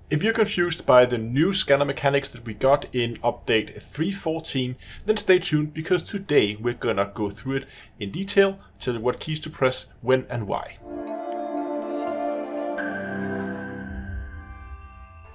If you're confused by the new scanner mechanics that we got in update 3.14, then stay tuned because today we're gonna go through it in detail, tell you what keys to press, when and why.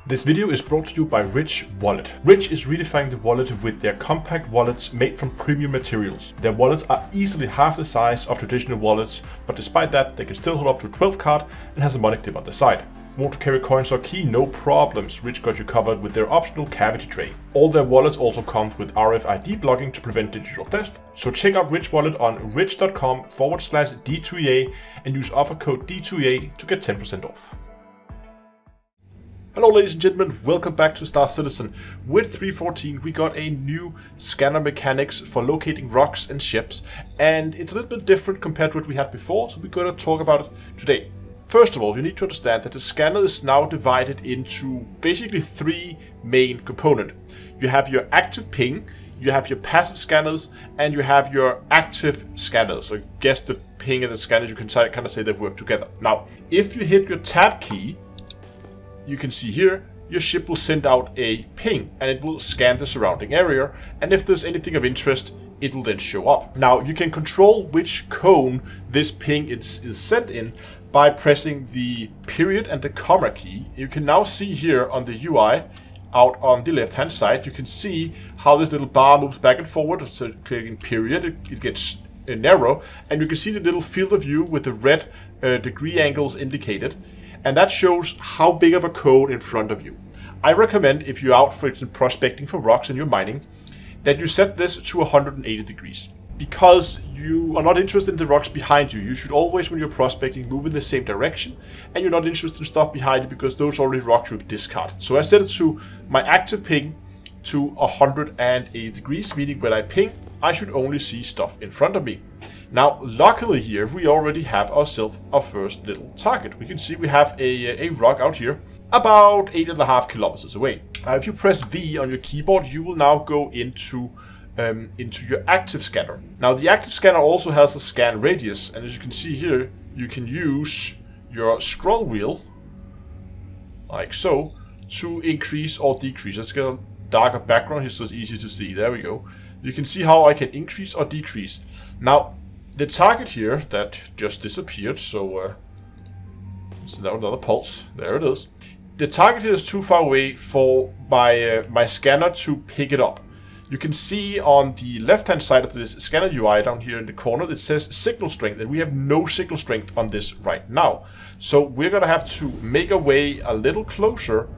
This video is brought to you by Rich Wallet. Rich is redefining the wallet with their compact wallets made from premium materials. Their wallets are easily half the size of traditional wallets, but despite that, they can still hold up to a 12 card and has a money clip on the side. Want to carry coins or key? No problems. Rich got you covered with their optional cavity tray. All their wallets also come with RFID blocking to prevent digital theft. So check out Rich Wallet on rich.com/D2EA and use offer code D2EA to get 10% off. Hello ladies and gentlemen, welcome back to Star Citizen. With 3.14 we got a new scanner mechanics for locating rocks and ships, and it's a little bit different compared to what we had before, so we're going to talk about it today. First of all, you need to understand that the scanner is now divided into basically three main components. You have your active ping, you have your passive scanners, and you have your active scanners. So I guess the ping and the scanners, you can kind of say they work together. Now, if you hit your tab key, you can see here, your ship will send out a ping and it will scan the surrounding area, and if there's anything of interest, it will then show up. Now, you can control which cone this ping is sent in by pressing the period and the comma key. You can now see here on the UI, out on the left hand side, you can see how this little bar moves back and forward. So clicking period, it gets narrow, and you can see the little field of view with the red degree angles indicated. And that shows how big of a cone in front of you. I recommend, if you're out, for instance, prospecting for rocks and you're mining, that you set this to 180 degrees. Because you are not interested in the rocks behind you. You should always, when you're prospecting, move in the same direction. And you're not interested in stuff behind you because those already rocks you discard. So I set it to my active ping to 180 degrees, meaning when I ping, I should only see stuff in front of me. Now, luckily here, we already have ourselves our first little target. We can see we have a rock out here, about 8.5 kilometers away. If you press V on your keyboard, you will now go into your active scanner. Now, the active scanner also has a scan radius, and as you can see here, you can use your scroll wheel, like so, to increase or decrease. Let's get a darker background here so it's easy to see. There we go. You can see how I can increase or decrease. Now, the target here that just disappeared, so now another pulse. There it is. The target here is too far away for my scanner to pick it up. You can see on the left-hand side of this scanner UI down here in the corner, it says signal strength, and we have no signal strength on this right now. So we're gonna have to make our way a little closer.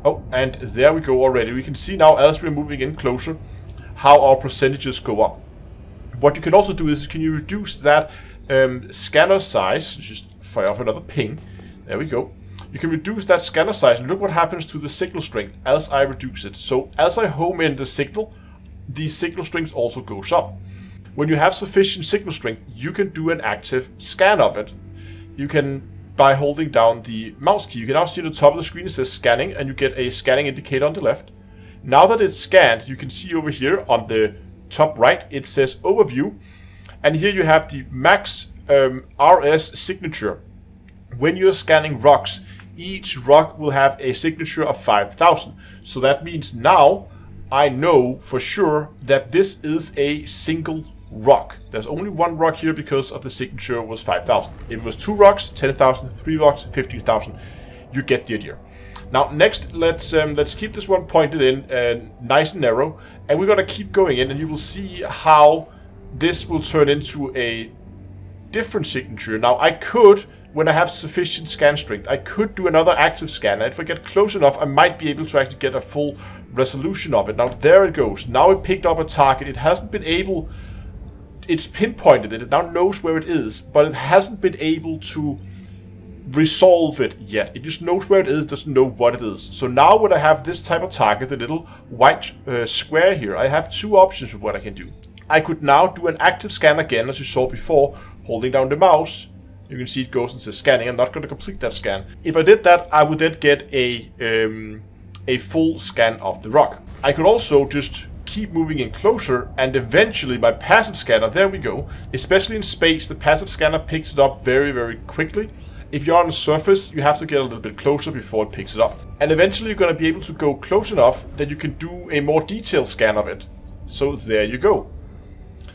Oh, and there we go already. We can see now as we're moving in closer how our percentages go up. What you can also do is, can you reduce that scanner size? Just fire off another ping. There we go. You can reduce that scanner size, and look what happens to the signal strength as I reduce it. So as I home in the signal strength also goes up. When you have sufficient signal strength, you can do an active scan of it. You can, by holding down the mouse key, you can now see at the top of the screen it says scanning, and you get a scanning indicator on the left. Now that it's scanned, you can see over here on the top right, it says overview, and here you have the max RS signature. When you're scanning rocks, each rock will have a signature of 5,000. So that means now I know for sure that this is a single rock. There's only one rock here because of the signature was 5,000. If it was 2 rocks, 10,000, 3 rocks, 15,000. You get the idea. Now next, let's keep this one pointed in nice and narrow, and we're gonna keep going in, and you will see how this will turn into a different signature. Now I could, when I have sufficient scan strength, I could do another active scan, and if I get close enough, I might be able to actually get a full resolution of it. Now there it goes. Now it picked up a target. It hasn't been able, it's pinpointed it, it now knows where it is, but it hasn't been able to resolve it yet. It just knows where it is, doesn't know what it is. So now when I have this type of target, the little white square here, I have two options of what I can do. I could now do an active scan again, as you saw before, holding down the mouse. You can see it goes and says scanning. I'm not going to complete that scan. If I did that, I would then get a full scan of the rock. I could also just keep moving in closer, and eventually my passive scanner, there we go, especially in space, the passive scanner picks it up very, very quickly. If you're on the surface, you have to get a little bit closer before it picks it up. And eventually you're going to be able to go close enough that you can do a more detailed scan of it. So there you go.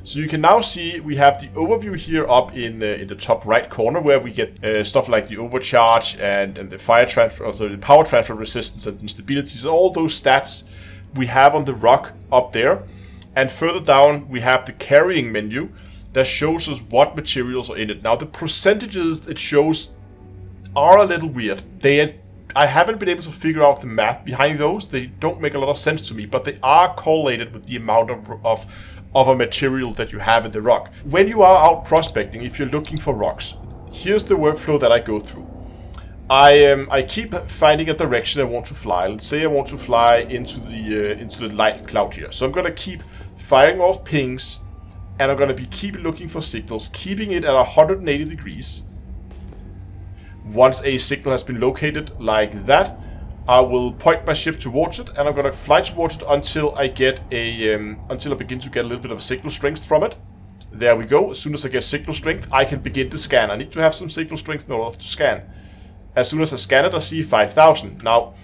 So you can now see we have the overview here up in the top right corner, where we get stuff like the overcharge and the fire transfer, also the power transfer resistance and instability. So all those stats we have on the rock up there. And further down we have the carrying menu that shows us what materials are in it. Now the percentages it shows are a little weird. I haven't been able to figure out the math behind those. They don't make a lot of sense to me, but they are correlated with the amount of a material that you have in the rock. When you are out prospecting, if you're looking for rocks, here's the workflow that I go through. I keep finding a direction I want to fly. Let's say I want to fly into the light cloud here. So I'm gonna keep firing off pings, and I'm gonna keep looking for signals, keeping it at 180 degrees. Once a signal has been located like that, I will point my ship towards it, and I'm gonna fly towards it until I get until I begin to get a little bit of signal strength from it. There we go. As soon as I get signal strength, I can begin to scan. I need to have some signal strength in order to scan. As soon as I scan it, I see 5,000. Now,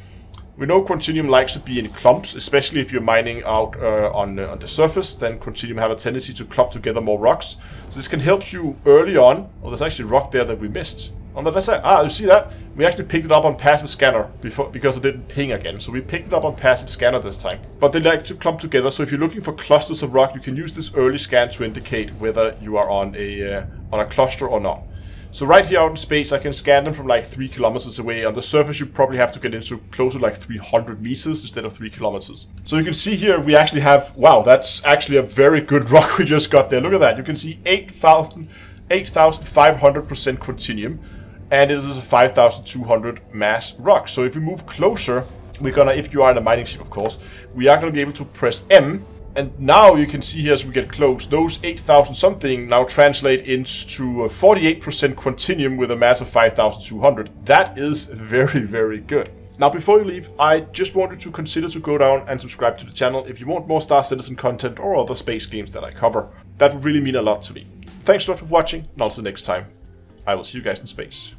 we know Quantinium likes to be in clumps, especially if you're mining out on the surface. Then Quantinium have a tendency to clump together more rocks. So this can help you early on. Oh, there's actually a rock there that we missed. On the other side, you see that? We actually picked it up on passive scanner because it didn't ping again. So we picked it up on passive scanner this time. But they like to clump together, so if you're looking for clusters of rock, you can use this early scan to indicate whether you are on a cluster or not. So right here out in space, I can scan them from like 3 kilometers away. On the surface, you probably have to get into closer to like 300 meters instead of 3 kilometers. So you can see here, we actually have, wow, that's actually a very good rock we just got there. Look at that. You can see 8,500% Quantinium. And it is a 5,200 mass rock. So if we move closer, we're gonna, if you are in a mining ship, of course, we are gonna be able to press M. And now you can see here as we get close, those 8,000 something now translate into 48% Quantinium with a mass of 5,200. That is very, very good. Now, before you leave, I just want you to consider to go down and subscribe to the channel if you want more Star Citizen content or other space games that I cover. That would really mean a lot to me. Thanks a lot for watching, and until next time, I will see you guys in space.